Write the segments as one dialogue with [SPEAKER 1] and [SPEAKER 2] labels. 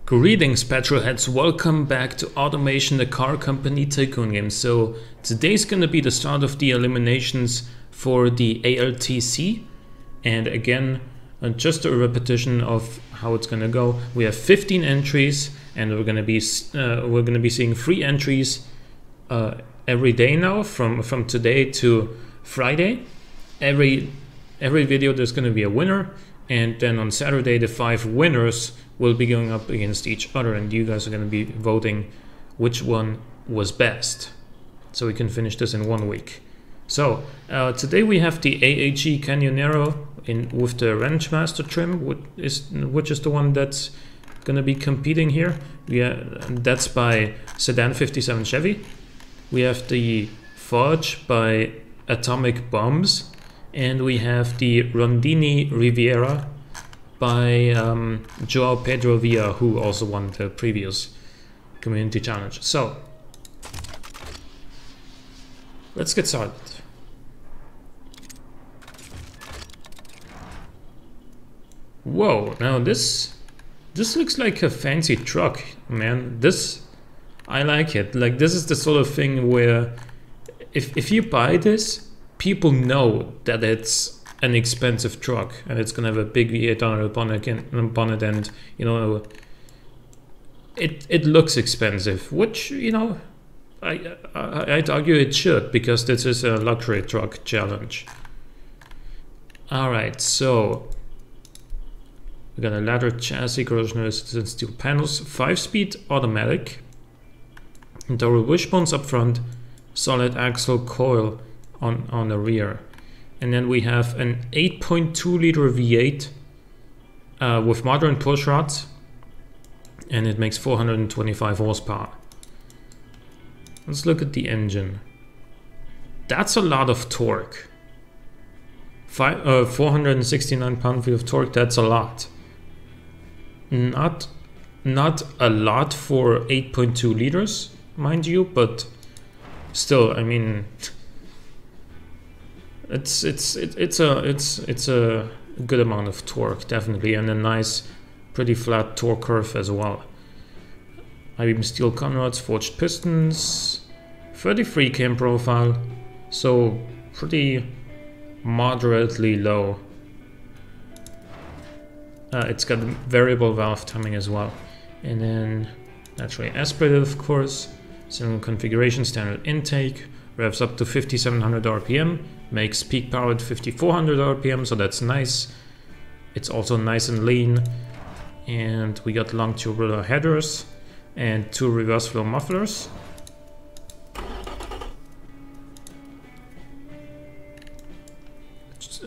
[SPEAKER 1] Greetings petrolheads, welcome back to Automation the Car Company Tycoon game. So today's gonna be the start of the eliminations for the ALTC, and again just a repetition of how it's gonna go. We have 15 entries and we're gonna be seeing 3 entries every day now from today to Friday. Every video there's gonna be a winner, and then on Saturday the 5 winners will be going up against each other, and you guys are going to be voting which one was best, so we can finish this in 1 week. So today we have the AAG Canyonero with the Ranchmaster trim, which is the one that's going to be competing here. That's by Sedan 57 Chevy. We have the Fudge by Atomic Bombs, and we have the Rondini Riviera by Joao Pedro Villa, who also won the previous community challenge. So let's get started. Whoa, now this looks like a fancy truck, man. I like it. Like, this is the sort of thing where if you buy this, people know that it's an expensive truck and it's gonna have a big V8 on the bonnet, and you know it looks expensive, which, you know, I'd argue it should, because this is a luxury truck challenge. Alright, so we got a leather chassis, corrosion resistant steel panels, 5-speed automatic, double wishbones up front, solid axle coil on the rear. And then we have an 8.2 liter V8 with modern push rods, and it makes 425 horsepower. Let's look at the engine. That's a lot of torque. 469 pound-feet of torque, that's a lot. Not a lot for 8.2 liters, mind you, but still, I mean, it's a good amount of torque, definitely, and a nice, pretty flat torque curve as well. I-beam steel conrods, forged pistons, 33 cam profile, so pretty moderately low. It's got variable valve timing as well, and then naturally aspirated, of course. Cylinder configuration, standard intake, revs up to 5700 RPM, makes peak power at 5400 RPM, so that's nice. It's also nice and lean, and we got long tubular headers and 2 reverse flow mufflers.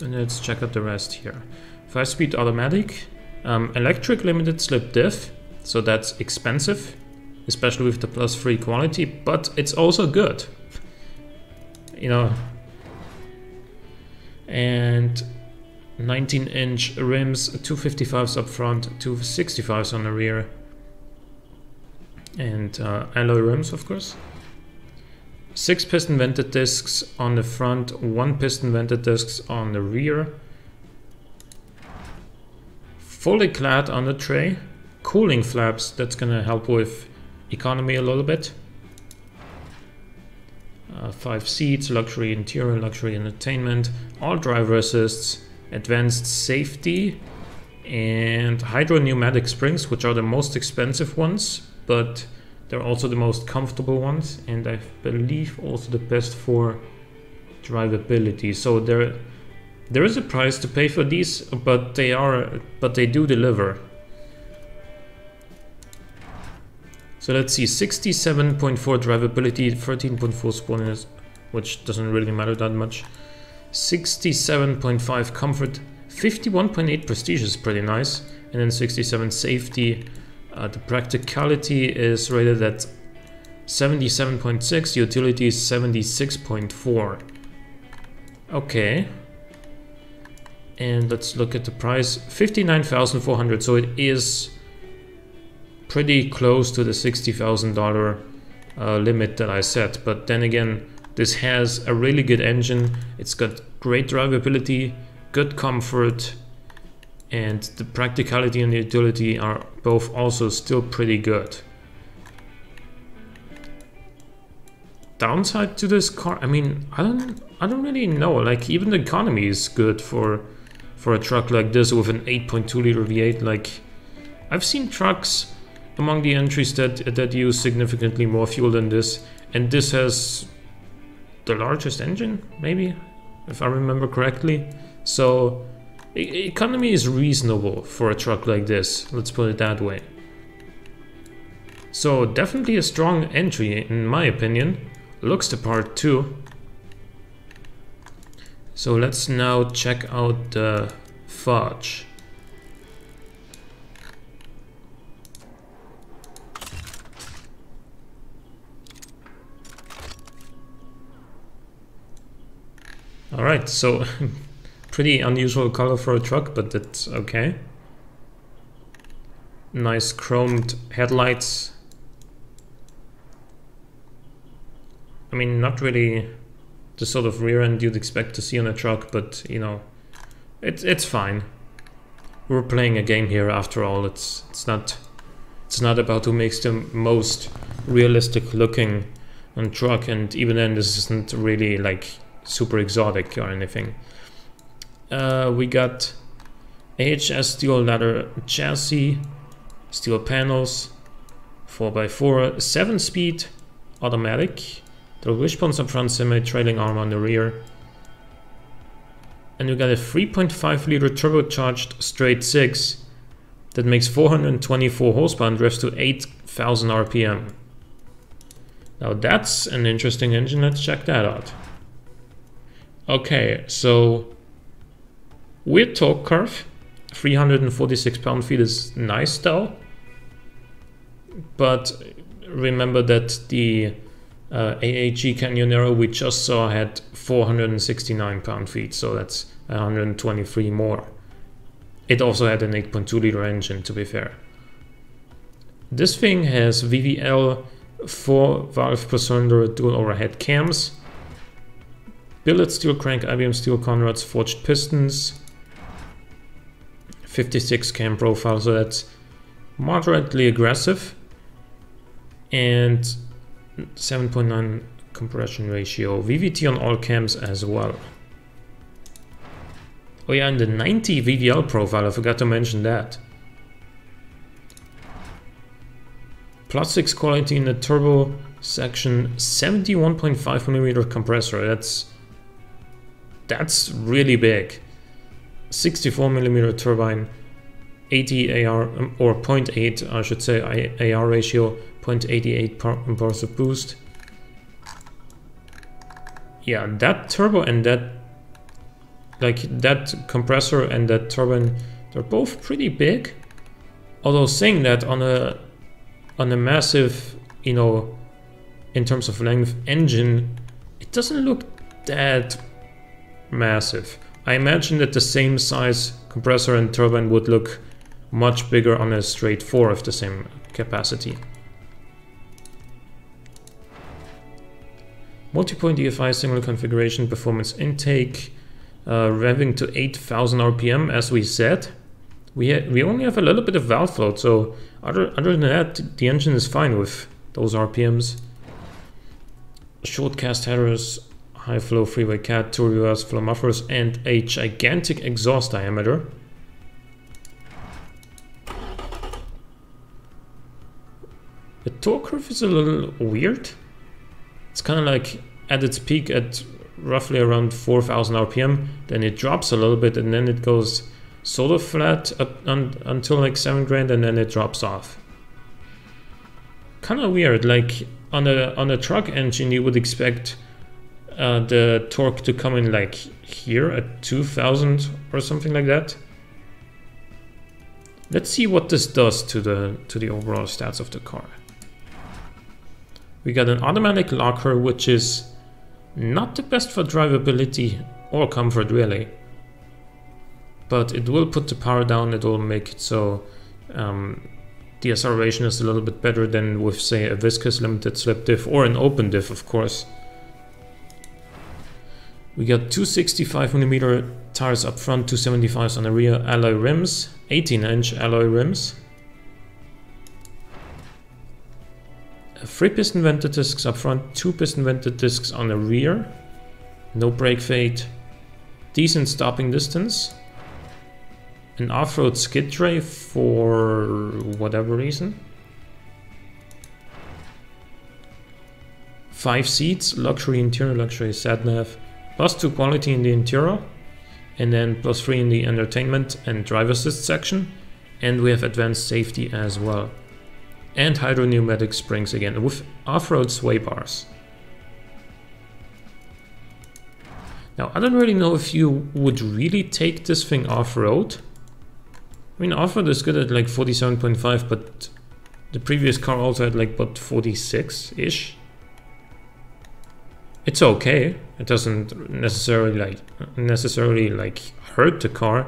[SPEAKER 1] And let's check out the rest here. 5-speed automatic, electric limited slip diff, so that's expensive, especially with the +3 quality, but it's also good, you know. And 19-inch rims, 255s up front, 265s on the rear, and alloy rims, of course. 6 piston vented discs on the front, 1 piston vented discs on the rear. Fully clad on the tray, cooling flaps, that's gonna help with economy a little bit. 5 seats, luxury interior, luxury entertainment, all driver assists, advanced safety, and hydro pneumatic springs, which are the most expensive ones, but they're also the most comfortable ones, and I believe also the best for drivability. So there is a price to pay for these, but they do deliver. So let's see, 67.4 drivability, 13.4 sportiness, which doesn't really matter that much. 67.5 comfort, 51.8 prestige is pretty nice, and then 67 safety. The practicality is rated at 77.6, utility is 76.4. Okay. And let's look at the price, 59,400, so it is pretty close to the $60,000 limit that I set. But then again, this has a really good engine, it's got great drivability, good comfort, and the practicality and the utility are both also still pretty good. Downside to this car, I mean, I don't really know. Like, even the economy is good for a truck like this with an 8.2 liter V8. Like, I've seen trucks among the entries that use significantly more fuel than this, and this has the largest engine, maybe, if I remember correctly. So economy is reasonable for a truck like this, let's put it that way. So definitely a strong entry in my opinion. Looks the part too. So let's now check out the fudge. Alright, so pretty unusual color for a truck, but that's okay. Nice chromed headlights. I mean, not really the sort of rear end you'd expect to see on a truck, but you know, it's fine. We're playing a game here after all. It's not about who makes the most realistic looking truck, and even then this isn't really like super exotic or anything. We got AHS steel leather chassis, steel panels, 4x4, 7-speed automatic. The wishbones up front, semi-trailing arm on the rear. And we got a 3.5 liter turbocharged straight 6 that makes 424 horsepower and drifts to 8,000 RPM. Now that's an interesting engine, let's check that out. Okay, so weird torque curve, 346 pound-feet is nice though. But remember that the AAG Canyonero we just saw had 469 pound-feet, so that's 123 more. It also had an 8.2 liter engine, to be fair. This thing has VVL 4 valve per cylinder dual overhead cams, billet steel crank, IBM steel conrods, forged pistons, 56 cam profile, so that's moderately aggressive, and 7.9 compression ratio, VVT on all cams as well. Oh yeah, and the 90 VVL profile, I forgot to mention that. +6 quality in the turbo section, 71.5mm compressor, that's really big. 64mm turbine, 80 AR, or 0.8 I should say, AR ratio, 0.88 impulsive boost. Yeah, that turbo and that, like that compressor and that turbine, they're both pretty big. Although saying that, on a massive, you know, in terms of length engine, it doesn't look that massive. I imagine that the same size compressor and turbine would look much bigger on a straight 4 of the same capacity. Multi-point EFI single configuration performance intake, revving to 8,000 RPM as we said. We only have a little bit of valve float, so other than that the engine is fine with those RPMs. Short cast headers, high flow freeway cat, 2 reverse flow mufflers, and a gigantic exhaust diameter. The torque curve is a little weird. It's kind of like at its peak at roughly around 4,000 RPM, then it drops a little bit and then it goes sort of flat up until like 7 grand and then it drops off. Kind of weird, like on a truck engine you would expect the torque to come in like here at 2,000 or something like that. Let's see what this does to the overall stats of the car. We got an automatic locker, which is not the best for drivability or comfort really, but it will put the power down. It will make it so the acceleration is a little bit better than with, say, a viscous limited slip diff or an open diff, of course. We got 265mm tires up front, 275s on the rear, alloy rims, 18-inch alloy rims. 3 piston vented discs up front, 2 piston vented discs on the rear. No brake fade. Decent stopping distance. An off-road skid tray for whatever reason. 5 seats, luxury interior, luxury sat-nav. +2 quality in the interior. And then +3 in the entertainment and driver assist section. And we have advanced safety as well. And hydro pneumatic springs again with off-road sway bars. Now I don't really know if you would really take this thing off-road. I mean, off-road is good at like 47.5, but the previous car also had like but 46-ish. It's okay. It doesn't necessarily like hurt the car.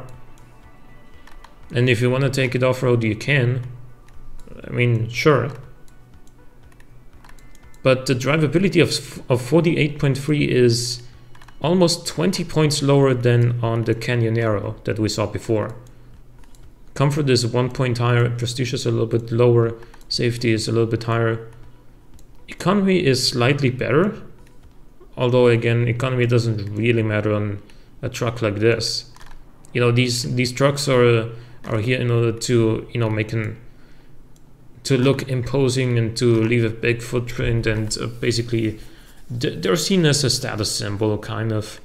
[SPEAKER 1] And if you want to take it off-road, you can. I mean, sure. But the drivability of 48.3 is almost 20 points lower than on the Canyonero that we saw before. Comfort is 1 point higher, prestige is a little bit lower, safety is a little bit higher. Economy is slightly better, although again, economy doesn't really matter on a truck like this. You know, these trucks are here in order to, you know, to look imposing and to leave a big footprint, and basically they're seen as a status symbol, kind of.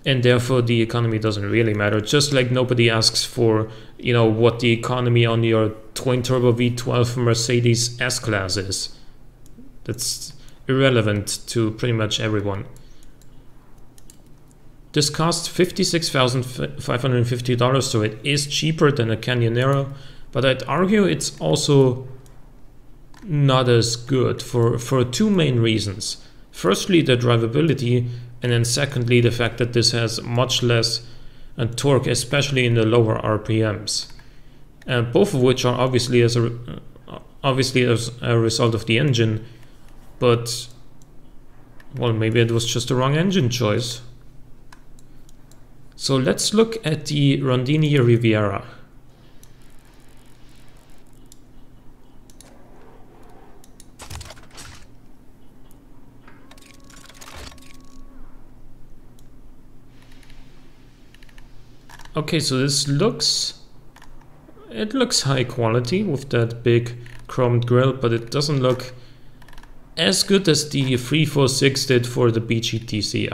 [SPEAKER 1] And therefore the economy doesn't really matter. Just like nobody asks for, you know, what the economy on your twin-turbo V12 Mercedes S-Class is. That's irrelevant to pretty much everyone. This costs $56,550, so it is cheaper than a Canyonero, but I'd argue it's also not as good for 2 main reasons. Firstly, the drivability, and then secondly, the fact that this has much less torque, especially in the lower RPMs. Both of which are obviously as a result of the engine, but well, maybe it was just the wrong engine choice. So let's look at the Rondini Riviera. Okay, so this looks high quality with that big chromed grille, but it doesn't look as good as the 346 did for the BGTC.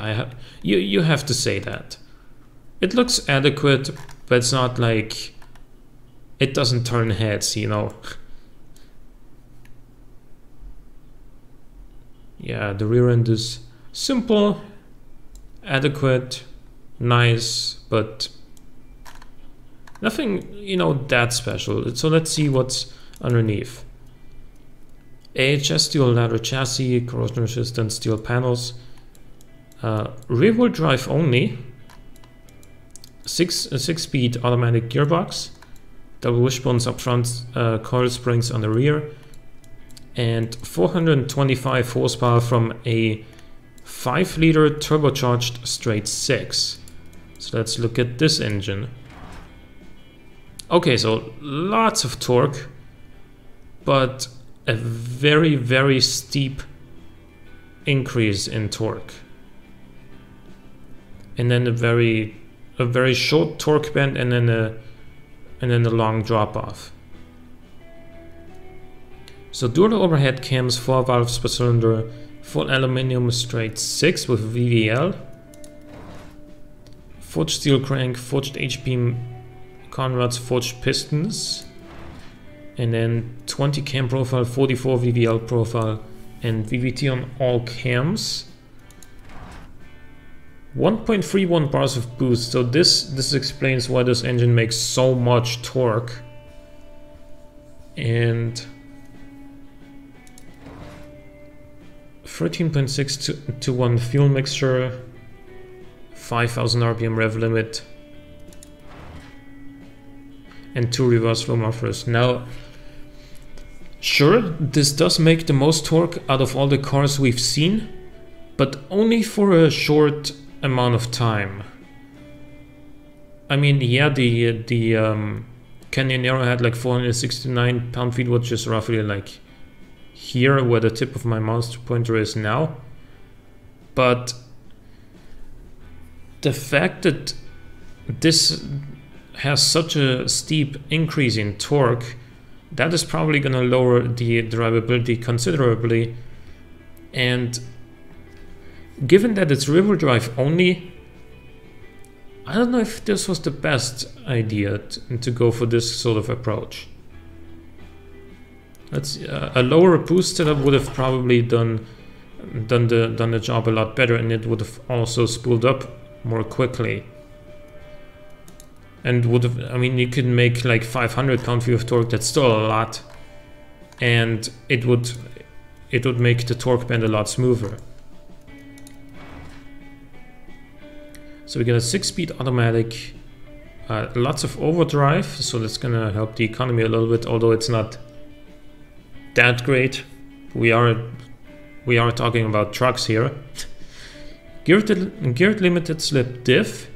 [SPEAKER 1] You have to say that. It looks adequate, but it's not like it doesn't turn heads, you know. Yeah, the rear end is simple, adequate, nice, but nothing, you know, that special. So let's see what's underneath. AHS steel ladder chassis, corrosion resistant steel panels, rear wheel drive only, 6-speed automatic gearbox, double wishbones up front, coil springs on the rear, and 425 horsepower from a 5-liter turbocharged straight 6. So let's look at this engine. Okay, so lots of torque, but a very, very steep increase in torque. And then a very short torque band, and then a long drop off. So dual overhead cams, 4 valves per cylinder, full aluminum straight 6 with VVL, forged steel crank, forged H-beam conrods, forged pistons, and then 20 cam profile, 44 VVL profile, and VVT on all cams. 1.31 bars of boost, so this explains why this engine makes so much torque. And 13.6 to 1 fuel mixture, 5,000 RPM rev limit, and 2 reverse flow mufflers. Now, sure, this does make the most torque out of all the cars we've seen, but only for a short amount of time. I mean, yeah, the Canyonero had like 469 pound-feet, which is roughly like here where the tip of my mouse pointer is now. But the fact that this has such a steep increase in torque, that is probably going to lower the drivability considerably. And given that it's river drive only, I don't know if this was the best idea to go for this sort of approach. A lower boost setup would have probably done the job a lot better, and it would have also spooled up more quickly. And would have, I mean, you could make like 500 pound-feet of torque. That's still a lot, and it would make the torque band a lot smoother. So we get a 6-speed automatic, lots of overdrive, so that's gonna help the economy a little bit, although it's not that great. We are talking about trucks here. Geared limited slip diff.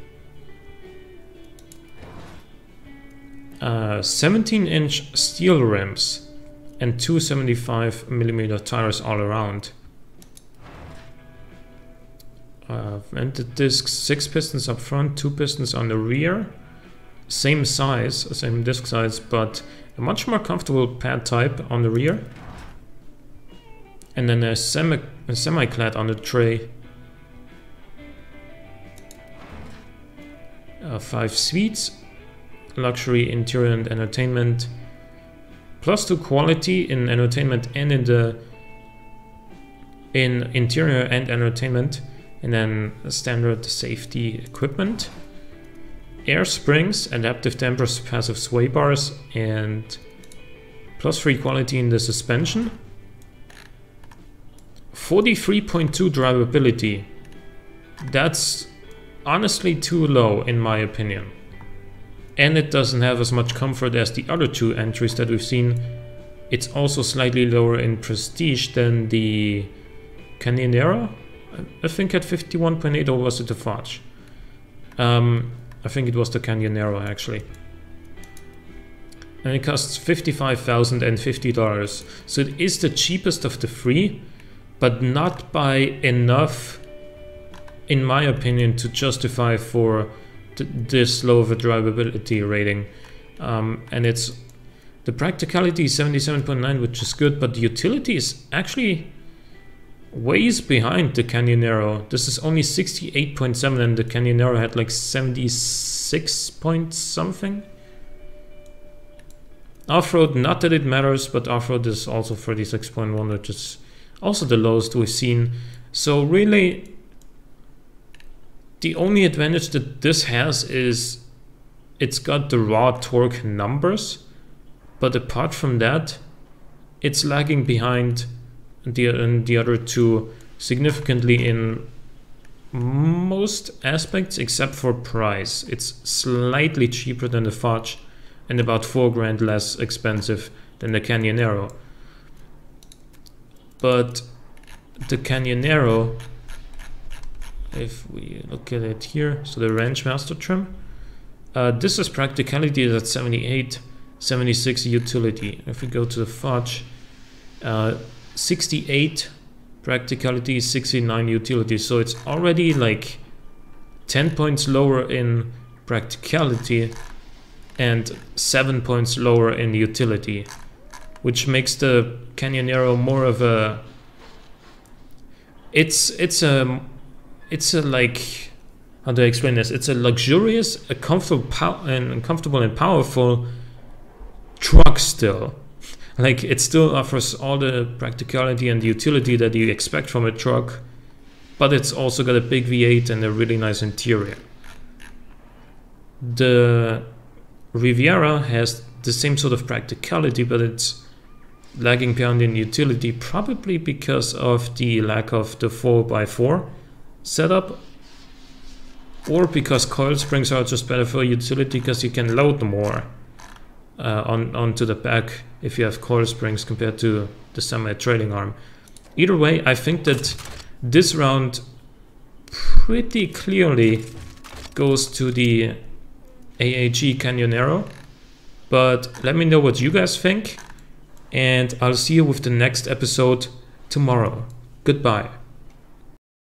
[SPEAKER 1] 17-inch steel rims and 275mm tires all around. Vented discs, 6 pistons up front, 2 pistons on the rear. Same size, same disc size, but a much more comfortable pad type on the rear. And then a semi-clad on the tray. 5 suites, luxury, interior and entertainment. +2 quality in entertainment and in interior and entertainment. And then standard safety equipment. Air springs, adaptive dampers, passive sway bars, and +3 quality in the suspension. 43.2 drivability. That's honestly too low in my opinion. And it doesn't have as much comfort as the other 2 entries that we've seen. It's also slightly lower in prestige than the Canyonero. I think at 51.8, or was it the Fudge? I think it was the Canyonero actually. And it costs $55,050. So it is the cheapest of the 3, but not by enough, in my opinion, to justify for this low of a drivability rating. And it's the practicality is 77.9, which is good, but the utility is actually ways behind the Canyonero. This is only 68.7 and the Canyonero had like 76 point something. Off-road, not that it matters, but off-road is also 36.1, which is also the lowest we've seen. So really, the only advantage that this has is it's got the raw torque numbers, but apart from that, it's lagging behind the other 2 significantly in most aspects except for price. It's slightly cheaper than the Fudge and about $4 grand less expensive than the Canyonero. But the Canyonero, if we look at it here, so the Ranch Master trim, this is practicality is at 78, 76 utility. If we go to the Fudge, 68 practicality, 69 utility, so it's already like 10 points lower in practicality and 7 points lower in utility, which makes the Canyonero more of a it's a like, how do I explain this? It's a luxurious, a comfortable and powerful truck still. Like, it still offers all the practicality and the utility that you expect from a truck, but it's also got a big V8 and a really nice interior. The Riviera has the same sort of practicality, but it's lagging behind in utility, probably because of the lack of the 4x4 setup, or because coil springs are just better for utility because you can load more onto the back if you have coil springs compared to the semi-trailing arm. Either way, I think that this round pretty clearly goes to the AAG Canyonero, but let me know what you guys think, and I'll see you with the next episode tomorrow. Goodbye.